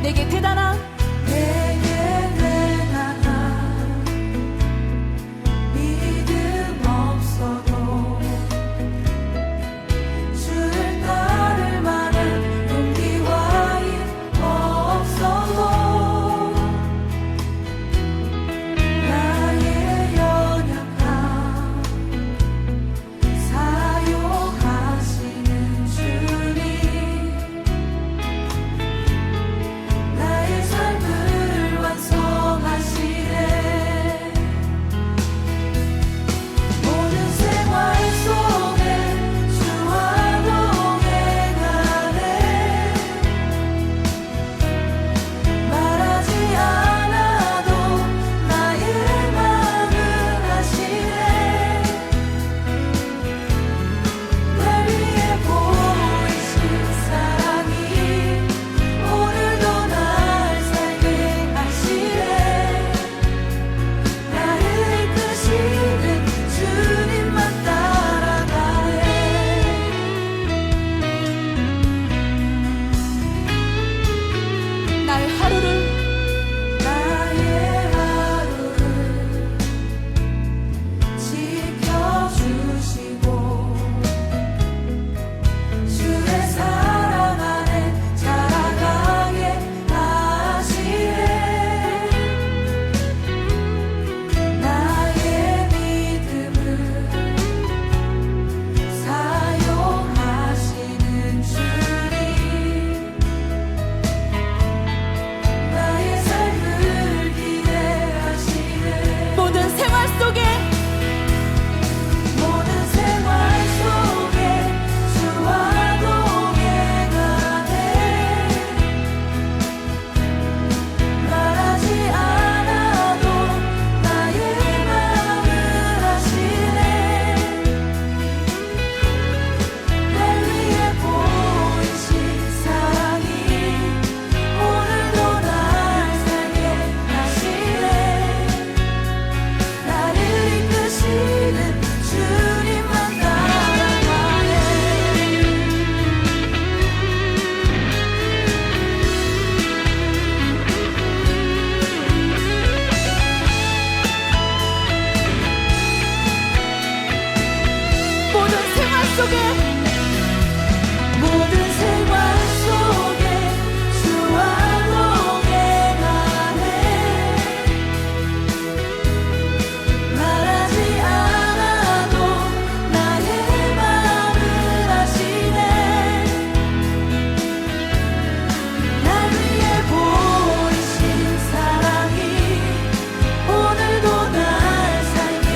내게 대단한 믿음 없어도 주를 따를 만한 용기와 힘 없어도 나의 연약함 사용하시는 주님 나의 삶을 완성하시네. 모든 생활 속에 주와 동행하네. 말하지 않아도 나의 마음을 아시네. 날 위해 보이신 사랑이 오늘도 날 살게 하시네. 나를 이끄시는 주님만 따라가네. 나의 하루를 지켜주시고 주의 사랑 안에 자라가게 하시네. 나의 믿음을 사용하시는 주님 나의 삶을 기대하시네. 모든 생활 속에 모든 생활 속에 주와 동행하네. 말하지 않아도 나의 마음을 아시네. 날 위해 보이신 사랑이 오늘도 날 살게 하시네. 나를 이끄시는 주님만 따라가네. 모든 생활 속에 모든 생활 속에 주와 동행하네. 말하지 않아도 나의 마음을 아시네. 날 위해 보이신 사랑이 오늘도 날 살게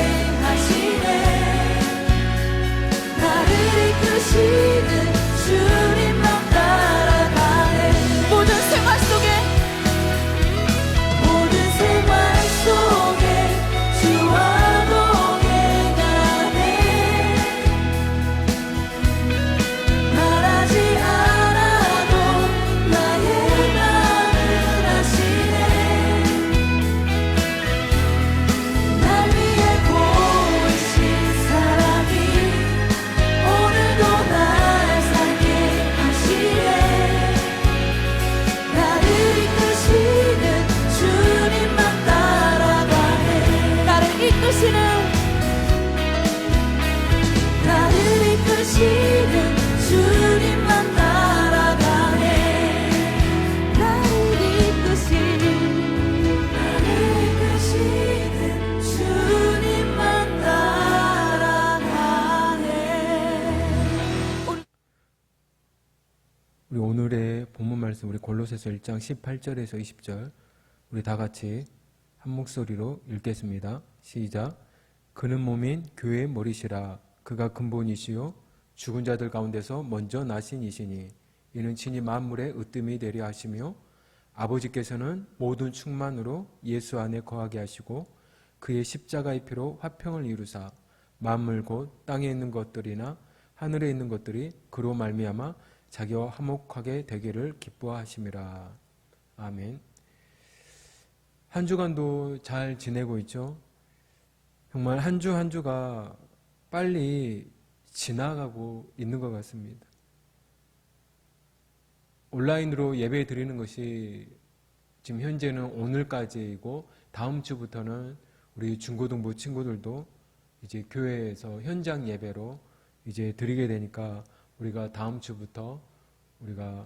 하시네. 나를 이끄시는 주님만 따라가네. 모든 생활 속에 모든 생활 속에 주와 동행하네. 말하지 않아도 나의 마음을 아시네. 날 위해 보이신 사랑이 오늘도 날 살게 하시네. 나를 이끄시는 주님만 따라가네. 나를 이끄시는 주님만 따라가네. 나를 이끄시는 주님만 따라가네. 우리 오늘의 본문 말씀 우리 골로새서 1장 18절에서 20절 우리 다 같이 한 목소리로 읽겠습니다. 시작. 그는 몸인 교회의 머리시라. 그가 근본이시요 죽은 자들 가운데서 먼저 나신 이시니 이는 친히 만물의 으뜸이 되려 하시며 아버지께서는 모든 충만으로 예수 안에 거하게 하시고 그의 십자가의 피로 화평을 이루사 만물 곧 땅에 있는 것들이나 하늘에 있는 것들이 그로 말미암아 자기와 화목하게 되기를 기뻐하심이라. 아멘. 한 주간도 잘 지내고 있죠? 정말 한 주 한 주가 빨리 지나가고 있는 것 같습니다. 온라인으로 예배 드리는 것이 지금 현재는 오늘까지이고 다음 주부터는 우리 중고등부 친구들도 이제 교회에서 현장 예배로 이제 드리게 되니까 우리가 다음 주부터 우리가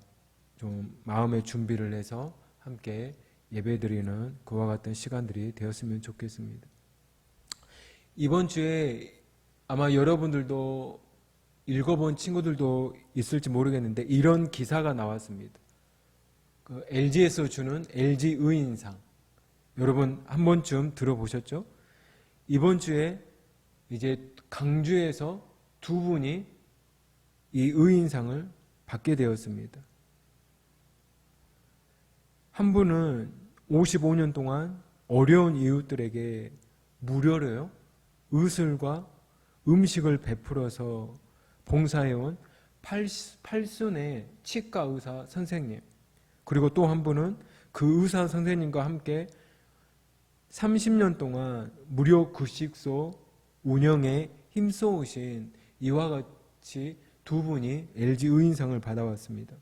좀 마음의 준비를 해서 함께 예배드리는 그와 같은 시간들이 되었으면 좋겠습니다. 이번 주에 아마 여러분들도 읽어본 친구들도 있을지 모르겠는데 이런 기사가 나왔습니다. 그 LG에서 주는 LG 의인상, 여러분 한 번쯤 들어보셨죠? 이번 주에 이제 강주에서 두 분이 이 의인상을 받게 되었습니다. 한 분은 55년 동안 어려운 이웃들에게 무료로요, 의술과 음식을 베풀어서 봉사해온 8순의 치과 의사 선생님, 그리고 또 한 분은 그 의사 선생님과 함께 30년 동안 무료 급식소 운영에 힘써오신 이와 같이 두 분이 LG 의인상을 받아왔습니다.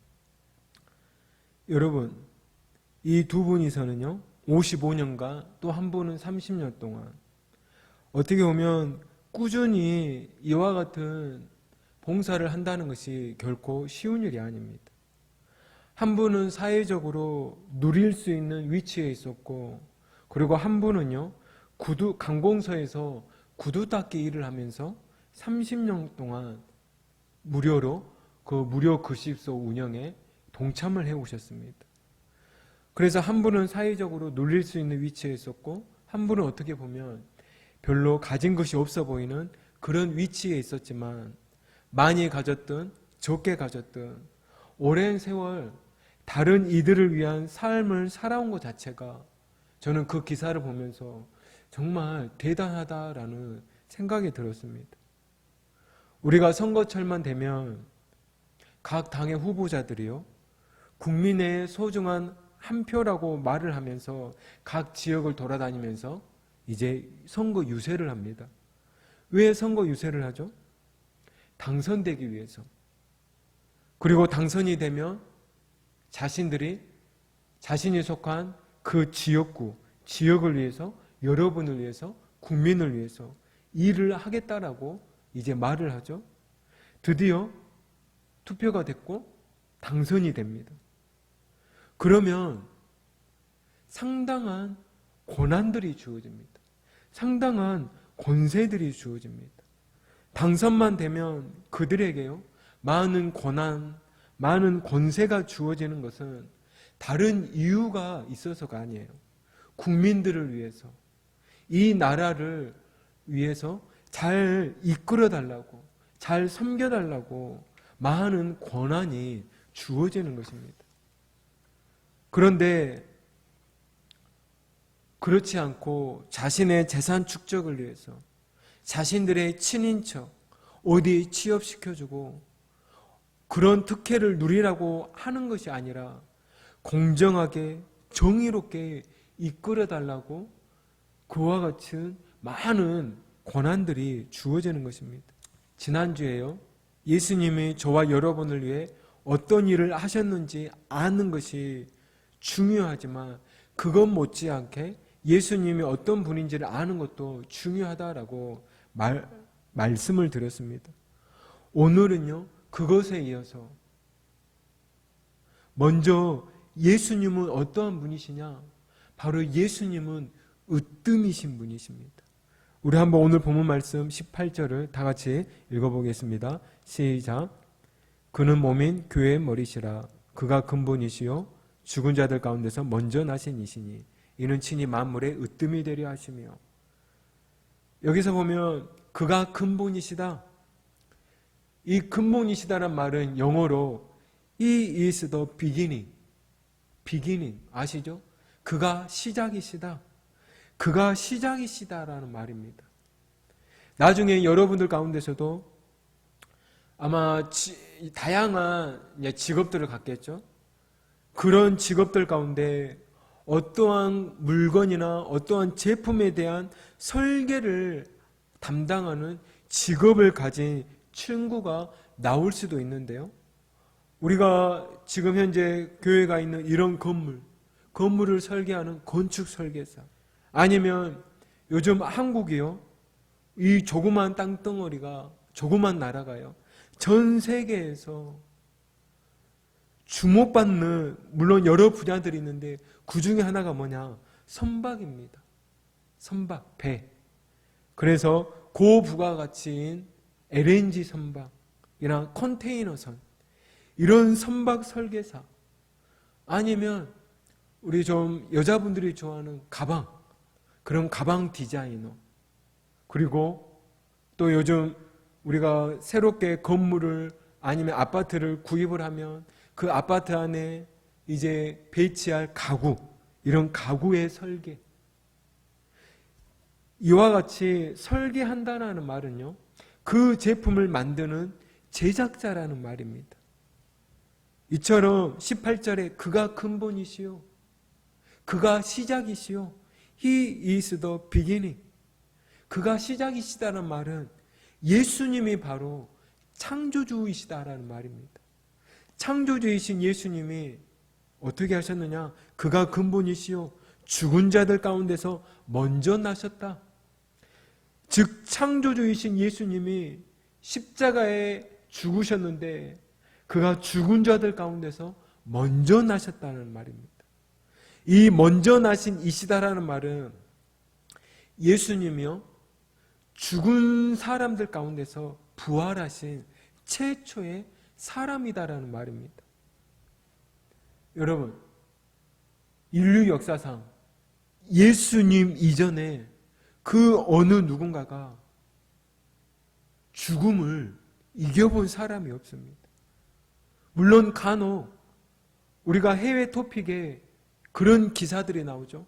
여러분, 이 두 분이서는요 55년간 또 한 분은 30년 동안 어떻게 보면 꾸준히 이와 같은 봉사를 한다는 것이 결코 쉬운 일이 아닙니다. 한 분은 사회적으로 누릴 수 있는 위치에 있었고, 그리고 한 분은요 관공서에서 구두 닦기 일을 하면서 30년 동안 무료로 그 무료 급식소 운영에 동참을 해오셨습니다. 그래서 한 분은 사회적으로 눌릴 수 있는 위치에 있었고, 한 분은 어떻게 보면 별로 가진 것이 없어 보이는 그런 위치에 있었지만, 많이 가졌든 적게 가졌든 오랜 세월 다른 이들을 위한 삶을 살아온 것 자체가 저는 그 기사를 보면서 정말 대단하다라는 생각이 들었습니다. 우리가 선거철만 되면 각 당의 후보자들이요 국민의 소중한 한 표라고 말을 하면서 각 지역을 돌아다니면서 이제 선거 유세를 합니다. 왜 선거 유세를 하죠? 당선되기 위해서. 그리고 당선이 되면 자신들이 자신이 속한 그 지역구, 지역을 위해서, 여러분을 위해서, 국민을 위해서 일을 하겠다라고 이제 말을 하죠. 드디어 투표가 됐고 당선이 됩니다. 그러면 상당한 고난들이 주어집니다. 상당한 권세들이 주어집니다. 당선만 되면 그들에게요 많은 고난, 많은 권세가 주어지는 것은 다른 이유가 있어서가 아니에요. 국민들을 위해서, 이 나라를 위해서 잘 이끌어달라고, 잘 섬겨달라고 많은 권한이 주어지는 것입니다. 그런데 그렇지 않고 자신의 재산 축적을 위해서 자신들의 친인척 어디 취업시켜주고 그런 특혜를 누리라고 하는 것이 아니라 공정하게 정의롭게 이끌어달라고 그와 같은 많은 권한들이 주어지는 것입니다. 지난주에요 예수님이 저와 여러분을 위해 어떤 일을 하셨는지 아는 것이 중요하지만 그것 못지않게 예수님이 어떤 분인지를 아는 것도 중요하다라고 말씀을 드렸습니다. 오늘은요 그것에 이어서 먼저 예수님은 어떠한 분이시냐? 바로 예수님은 으뜸이신 분이십니다. 우리 한번 오늘 본문 말씀 18절을 다 같이 읽어보겠습니다. 시작. 그는 몸인 교회의 머리시라. 그가 근본이시요 죽은 자들 가운데서 먼저 나신 이시니 이는 친히 만물의 으뜸이 되려 하시며. 여기서 보면 그가 근본이시다. 이 근본이시다란 말은 영어로 He is the beginning 아시죠? 그가 시작이시다. 그가 시작이시다라는 말입니다. 나중에 여러분들 가운데서도 아마 다양한 직업들을 갖겠죠. 그런 직업들 가운데 어떠한 물건이나 어떠한 제품에 대한 설계를 담당하는 직업을 가진 친구가 나올 수도 있는데요. 우리가 지금 현재 교회가 있는 이런 건물, 건물을 설계하는 건축 설계사, 아니면 요즘 한국이요, 이 조그만 땅덩어리가, 조그만 나라가요, 전 세계에서 주목받는, 물론 여러 분야들이 있는데 그 중에 하나가 뭐냐? 선박입니다. 선박, 배. 그래서 고부가가치인 LNG 선박이나 컨테이너선, 이런 선박 설계사, 아니면 우리 좀 여자분들이 좋아하는 가방, 그런 가방 디자이너, 그리고 또 요즘 우리가 새롭게 건물을 아니면 아파트를 구입을 하면 그 아파트 안에 이제 배치할 가구, 이런 가구의 설계. 이와 같이 설계한다는 말은요, 그 제품을 만드는 제작자라는 말입니다. 이처럼 18절에 그가 근본이시요, 그가 시작이시요, He is the beginning. 그가 시작이시다는 말은 예수님이 바로 창조주이시다라는 말입니다. 창조주이신 예수님이 어떻게 하셨느냐? 그가 근본이시요, 죽은 자들 가운데서 먼저 나셨다. 즉 창조주이신 예수님이 십자가에 죽으셨는데 그가 죽은 자들 가운데서 먼저 나셨다는 말입니다. 이 먼저 나신 이시다라는 말은 예수님이요, 죽은 사람들 가운데서 부활하신 최초의 사람이다라는 말입니다. 여러분, 인류 역사상 예수님 이전에 그 어느 누군가가 죽음을 이겨본 사람이 없습니다. 물론 간혹 우리가 해외 토픽에 그런 기사들이 나오죠.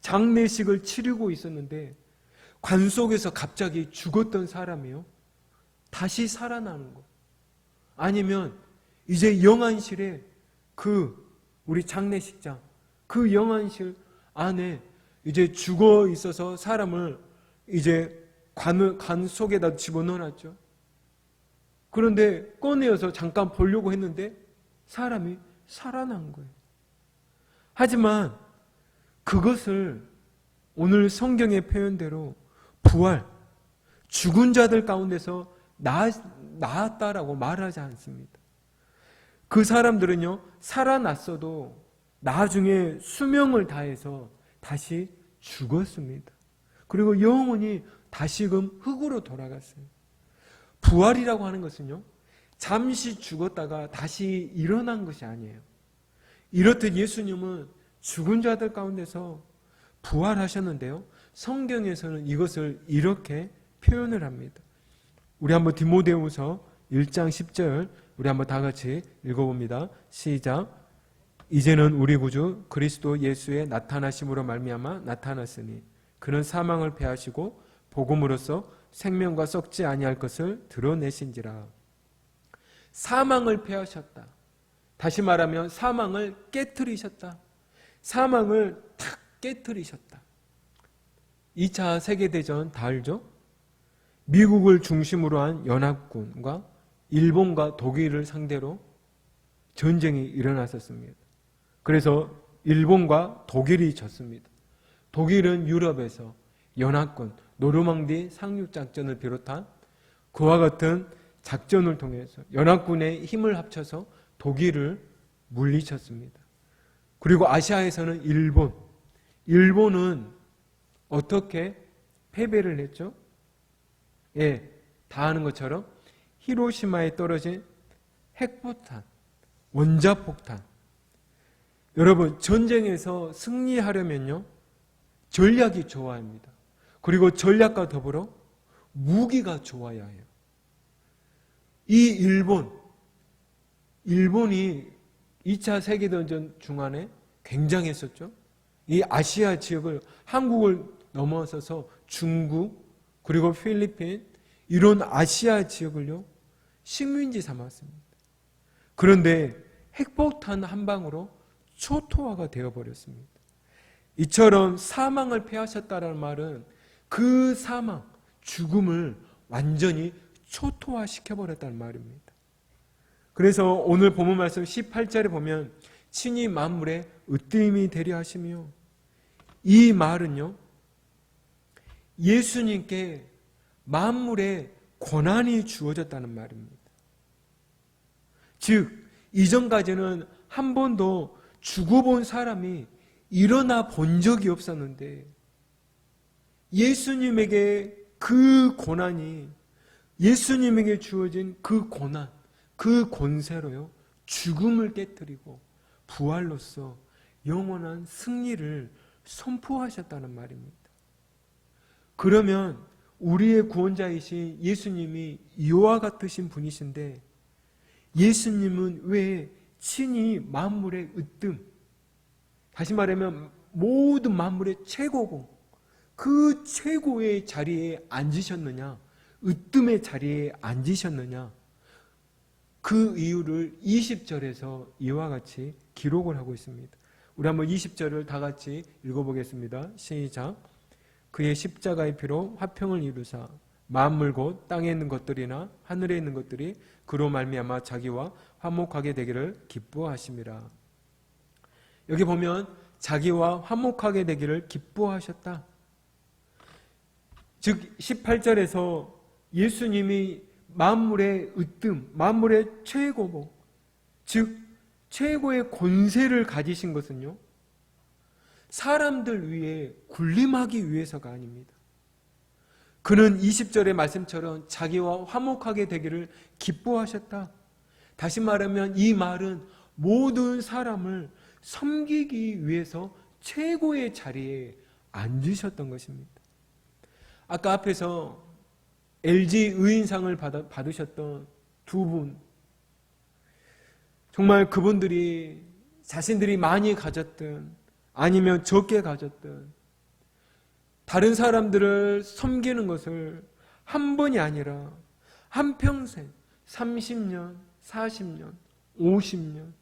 장례식을 치르고 있었는데 관 속에서 갑자기 죽었던 사람이요, 다시 살아나는 것. 아니면 이제 영안실에 우리 장례식장, 그 영안실 안에 이제 죽어 있어서 사람을 이제 관 속에다 집어넣어놨죠. 그런데 꺼내어서 잠깐 보려고 했는데 사람이 살아난 거예요. 하지만 그것을 오늘 성경의 표현대로 부활, 죽은 자들 가운데서 나았다라고 말하지 않습니다. 그 사람들은요, 살아났어도 나중에 수명을 다해서 다시 죽었습니다. 그리고 영혼이 다시금 흙으로 돌아갔어요. 부활이라고 하는 것은요, 잠시 죽었다가 다시 일어난 것이 아니에요. 이렇듯 예수님은 죽은 자들 가운데서 부활하셨는데요, 성경에서는 이것을 이렇게 표현을 합니다. 우리 한번 디모데후서 1장 10절 우리 한번 다 같이 읽어봅니다. 시작. 이제는 우리 구주 그리스도 예수의 나타나심으로 말미암아 나타났으니 그는 사망을 패하시고 복음으로써 생명과 썩지 아니할 것을 드러내신지라. 사망을 패하셨다. 다시 말하면 사망을 깨트리셨다. 사망을 탁 깨트리셨다. 2차 세계대전 다 알죠? 미국을 중심으로 한 연합군과 일본과 독일을 상대로 전쟁이 일어났었습니다. 그래서 일본과 독일이 졌습니다. 독일은 유럽에서 연합군, 노르망디 상륙작전을 비롯한 그와 같은 작전을 통해서 연합군의 힘을 합쳐서 독일을 물리쳤습니다. 그리고 아시아에서는 일본은 어떻게 패배를 했죠? 예, 다 아는 것처럼 히로시마에 떨어진 핵폭탄, 원자폭탄. 여러분, 전쟁에서 승리하려면요, 전략이 좋아야 합니다. 그리고 전략과 더불어 무기가 좋아야 해요. 이 일본이 2차 세계대전 중간에 굉장했었죠. 이 아시아 지역을, 한국을 넘어서서 중국, 그리고 필리핀, 이런 아시아 지역을요, 식민지 삼았습니다. 그런데 핵폭탄 한 방으로 초토화가 되어버렸습니다. 이처럼 사망을 패하셨다는 말은 그 사망, 죽음을 완전히 초토화시켜버렸다는 말입니다. 그래서 오늘 본문 말씀 18절에 보면 친히 만물의 으뜸이 되려 하시며, 이 말은요, 예수님께 만물의 권한이 주어졌다는 말입니다. 즉, 이전까지는 한 번도 죽어본 사람이 일어나 본 적이 없었는데, 예수님에게 그 권한이, 예수님에게 주어진 그 권한, 그 권세로요, 죽음을 깨뜨리고 부활로서 영원한 승리를 선포하셨다는 말입니다. 그러면 우리의 구원자이신 예수님이 이와 같으신 분이신데, 예수님은 왜 친히 만물의 으뜸, 다시 말하면 모든 만물의 최고고 그 최고의 자리에 앉으셨느냐, 으뜸의 자리에 앉으셨느냐, 그 이유를 20절에서 이와 같이 기록을 하고 있습니다. 우리 한번 20절을 다 같이 읽어보겠습니다. 시작. 그의 십자가의 피로 화평을 이루사 만물 곧 땅에 있는 것들이나 하늘에 있는 것들이 그로 말미암아 자기와 화목하게 되기를 기뻐하심이라. 여기 보면 자기와 화목하게 되기를 기뻐하셨다. 즉 18절에서 예수님이 만물의 으뜸, 만물의 최고복, 즉 최고의 권세를 가지신 것은요, 사람들 위해 군림하기 위해서가 아닙니다. 그는 20절의 말씀처럼 자기와 화목하게 되기를 기뻐하셨다. 다시 말하면 이 말은 모든 사람을 섬기기 위해서 최고의 자리에 앉으셨던 것입니다. 아까 앞에서 LG 의인상을 받으셨던 두 분, 정말 그분들이 자신들이 많이 가졌든 아니면 적게 가졌든 다른 사람들을 섬기는 것을 한 번이 아니라 한평생 30년, 40년, 50년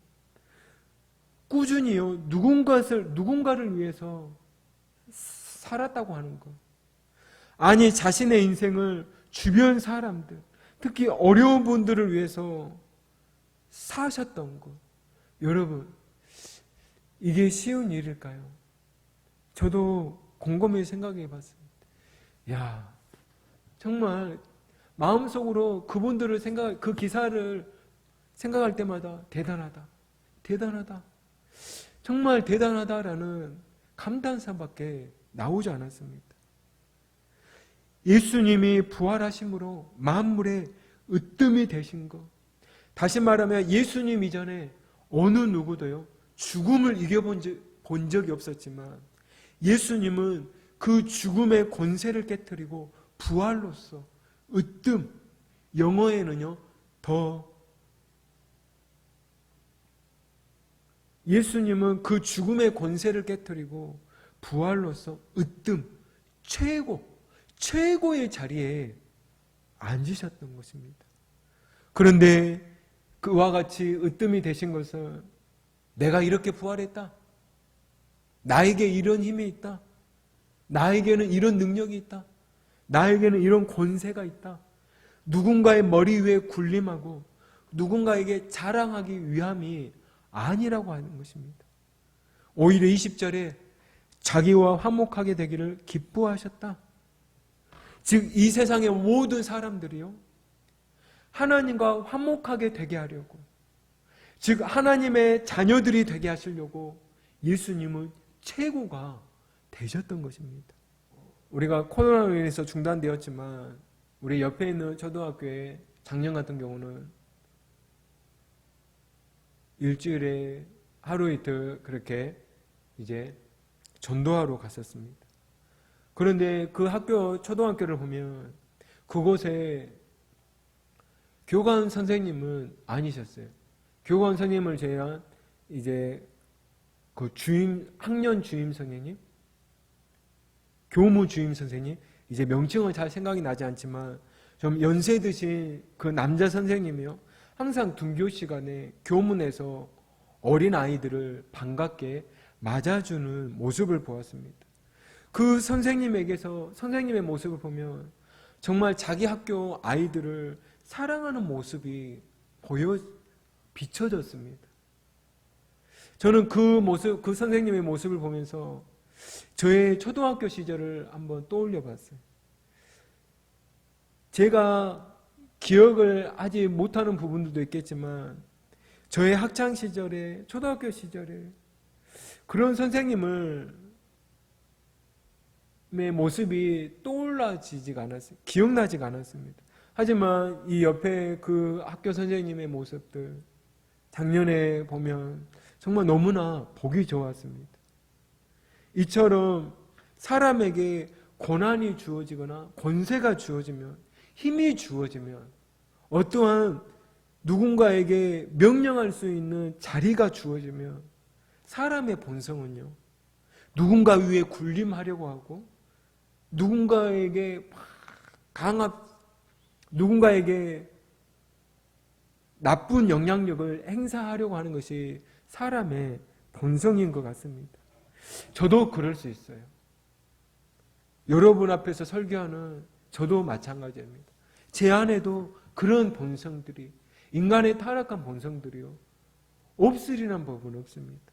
꾸준히요, 누군가를 위해서 살았다고 하는 것. 아니, 자신의 인생을 주변 사람들, 특히 어려운 분들을 위해서 사셨던 것. 여러분, 이게 쉬운 일일까요? 저도 곰곰이 생각해 봤습니다. 야, 정말 마음속으로 그분들을 그 기사를 생각할 때마다 대단하다, 대단하다, 정말 대단하다라는 감탄사밖에 나오지 않았습니다. 예수님이 부활하심으로 만물의 으뜸이 되신 것. 다시 말하면 예수님 이전에 어느 누구도요, 죽음을 이겨본 적이 없었지만 예수님은 그 죽음의 권세를 깨뜨리고 부활로서 으뜸, 영어에는요, 예수님은 그 죽음의 권세를 깨뜨리고 부활로서 으뜸, 최고의 자리에 앉으셨던 것입니다. 그런데 그와 같이 으뜸이 되신 것은 내가 이렇게 부활했다, 나에게 이런 힘이 있다, 나에게는 이런 능력이 있다, 나에게는 이런 권세가 있다, 누군가의 머리 위에 군림하고 누군가에게 자랑하기 위함이 아니라고 하는 것입니다. 오히려 20절에 자기와 화목하게 되기를 기뻐하셨다. 즉 이 세상의 모든 사람들이요, 하나님과 화목하게 되게 하려고, 즉 하나님의 자녀들이 되게 하시려고 예수님은 최고가 되셨던 것입니다. 우리가 코로나로 인해서 중단되었지만 우리 옆에 있는 초등학교에 작년 같은 경우는 일주일에 하루 이틀 그렇게 이제 전도하러 갔었습니다. 그런데 그 초등학교를 보면 그곳에 교관 선생님은 아니셨어요. 교관 선생님을 제한 이제 그 학년 주임 선생님, 교무 주임 선생님, 이제 명칭은 잘 생각이 나지 않지만 좀 연세 드신 그 남자 선생님이요, 항상 등교 시간에 교문에서 어린 아이들을 반갑게 맞아주는 모습을 보았습니다. 그 선생님의 모습을 보면 정말 자기 학교 아이들을 사랑하는 모습이 비춰졌습니다. 저는 그 모습, 그 선생님의 모습을 보면서 저의 초등학교 시절을 한번 떠올려 봤어요. 제가 기억을 아직 못하는 부분들도 있겠지만 저의 학창 시절에, 초등학교 시절에 그런 선생님의 모습이 떠올라지지가 않았어요. 기억나지가 않았습니다. 하지만 이 옆에 그 학교 선생님의 모습들 작년에 보면 정말 너무나 보기 좋았습니다. 이처럼 사람에게 고난이 주어지거나 권세가 주어지면, 힘이 주어지면, 어떠한 누군가에게 명령할 수 있는 자리가 주어지면 사람의 본성은요, 누군가 위에 군림하려고 하고 누군가에게 누군가에게 나쁜 영향력을 행사하려고 하는 것이 사람의 본성인 것 같습니다. 저도 그럴 수 있어요. 여러분 앞에서 설교하는 저도 마찬가지입니다. 제 안에도 그런 본성들이, 인간의 타락한 본성들이요, 없으리란 법은 없습니다.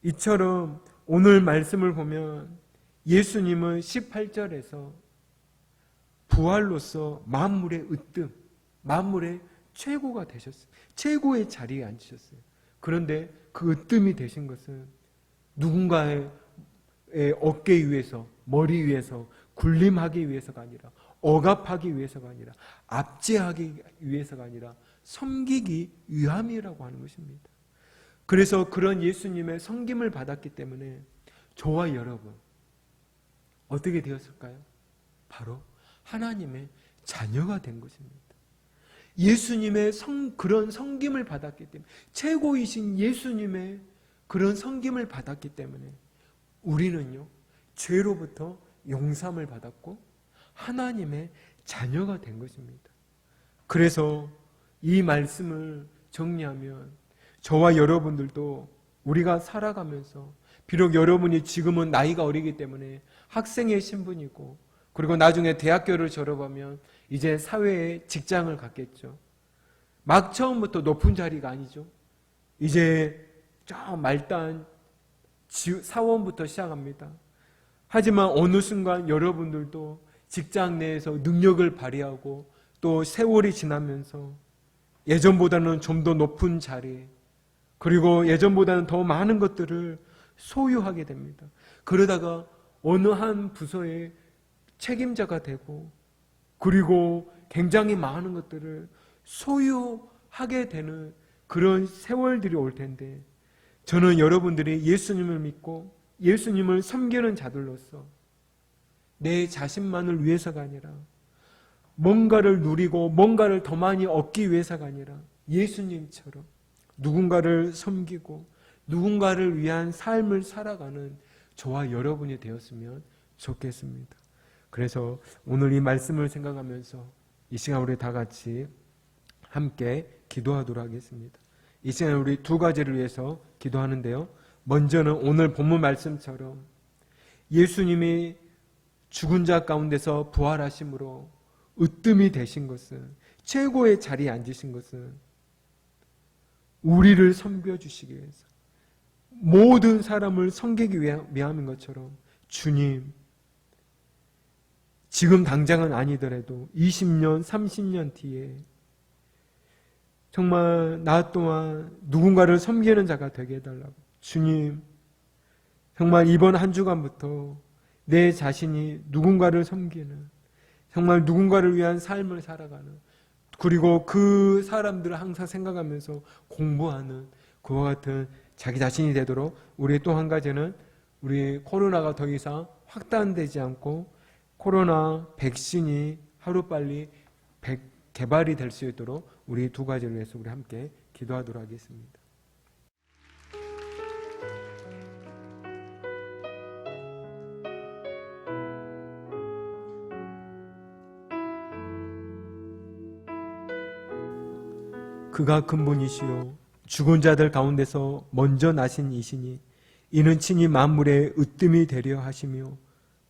이처럼 오늘 말씀을 보면 예수님은 18절에서 부활로서 만물의 으뜸, 만물의 최고가 되셨어요. 최고의 자리에 앉으셨어요. 그런데 그 으뜸이 되신 것은 누군가의 어깨 위에서, 머리 위에서 군림하기 위해서가 아니라, 억압하기 위해서가 아니라, 압제하기 위해서가 아니라 섬기기 위함이라고 하는 것입니다. 그래서 그런 예수님의 섬김을 받았기 때문에 저와 여러분 어떻게 되었을까요? 바로 하나님의 자녀가 된 것입니다. 예수님의 그런 섬김을 받았기 때문에, 최고이신 예수님의 그런 섬김을 받았기 때문에 우리는요, 죄로부터 용서함을 받았고 하나님의 자녀가 된 것입니다. 그래서 이 말씀을 정리하면 저와 여러분들도 우리가 살아가면서, 비록 여러분이 지금은 나이가 어리기 때문에 학생의 신분이고, 그리고 나중에 대학교를 졸업하면 이제 사회에 직장을 갖겠죠. 막 처음부터 높은 자리가 아니죠. 이제 저 말단 사원부터 시작합니다. 하지만 어느 순간 여러분들도 직장 내에서 능력을 발휘하고 또 세월이 지나면서 예전보다는 좀 더 높은 자리, 그리고 예전보다는 더 많은 것들을 소유하게 됩니다. 그러다가 어느 한 부서의 책임자가 되고, 그리고 굉장히 많은 것들을 소유하게 되는 그런 세월들이 올 텐데, 저는 여러분들이 예수님을 믿고 예수님을 섬기는 자들로서 내 자신만을 위해서가 아니라, 뭔가를 누리고 뭔가를 더 많이 얻기 위해서가 아니라 예수님처럼 누군가를 섬기고 누군가를 위한 삶을 살아가는 저와 여러분이 되었으면 좋겠습니다. 그래서 오늘 이 말씀을 생각하면서 이 시간 우리 다 같이 함께 기도하도록 하겠습니다. 이 시간 우리 두 가지를 위해서 기도하는데요. 먼저는 오늘 본문 말씀처럼 예수님이 죽은 자 가운데서 부활하심으로 으뜸이 되신 것은, 최고의 자리에 앉으신 것은 우리를 섬겨주시기 위해서, 모든 사람을 섬기기 위함인 것처럼 주님, 지금 당장은 아니더라도 20년, 30년 뒤에 정말 나 또한 누군가를 섬기는 자가 되게 해달라고. 주님, 정말 이번 한 주간부터 내 자신이 누군가를 섬기는, 정말 누군가를 위한 삶을 살아가는, 그리고 그 사람들을 항상 생각하면서 공부하는 그와 같은 자기 자신이 되도록, 우리 또 한 가지는 우리 코로나가 더 이상 확산되지 않고 코로나 백신이 하루빨리 개발이 될 수 있도록 우리 두 가지를 위해서 우리 함께 기도하도록 하겠습니다. 그가 근본이시요 죽은 자들 가운데서 먼저 나신 이시니 이는 친히 만물의 으뜸이 되려 하시며,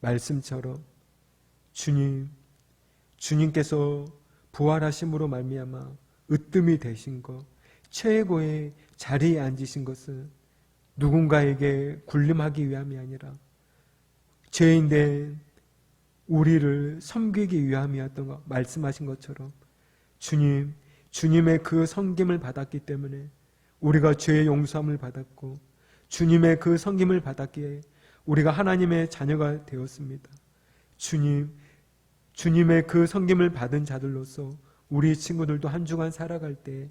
말씀처럼 주님께서 부활하심으로 말미암아 으뜸이 되신 것, 최고의 자리에 앉으신 것은 누군가에게 군림하기 위함이 아니라 죄인된 우리를 섬기기 위함이었던 것 말씀하신 것처럼 주님의 그 섬김을 받았기 때문에 우리가 죄의 용서함을 받았고 주님의 그 섬김을 받았기에 우리가 하나님의 자녀가 되었습니다. 주님의 그 섬김을 받은 자들로서 우리 친구들도 한 주간 살아갈 때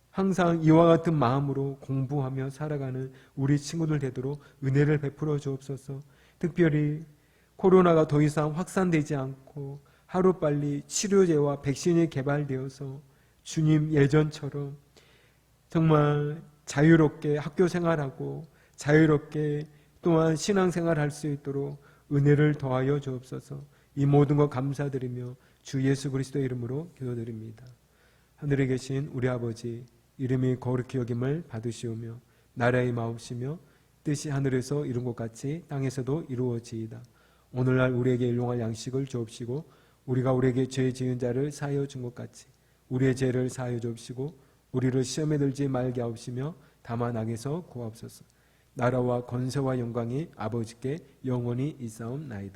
항상 이와 같은 마음으로 공부하며 살아가는 우리 친구들 되도록 은혜를 베풀어 주옵소서. 특별히 코로나가 더 이상 확산되지 않고 하루빨리 치료제와 백신이 개발되어서 주님 예전처럼 정말 자유롭게 학교 생활하고 자유롭게 또한 신앙생활할 수 있도록 은혜를 더하여 주옵소서. 이 모든 것 감사드리며 주 예수 그리스도의 이름으로 기도드립니다. 하늘에 계신 우리 아버지, 이름이 거룩히 여김을 받으시오며 나라의 마옵시며 뜻이 하늘에서 이룬 것 같이 땅에서도 이루어지이다. 오늘날 우리에게 일용할 양식을 주옵시고 우리가 우리에게 죄 지은 자를 사하여 준 것 같이 우리의 죄를 사하여 주옵시고 우리를 시험에 들지 말게 하옵시며 다만 악에서 구하옵소서. 나라와 권세와 영광이 아버지께 영원히 있사옵나이다.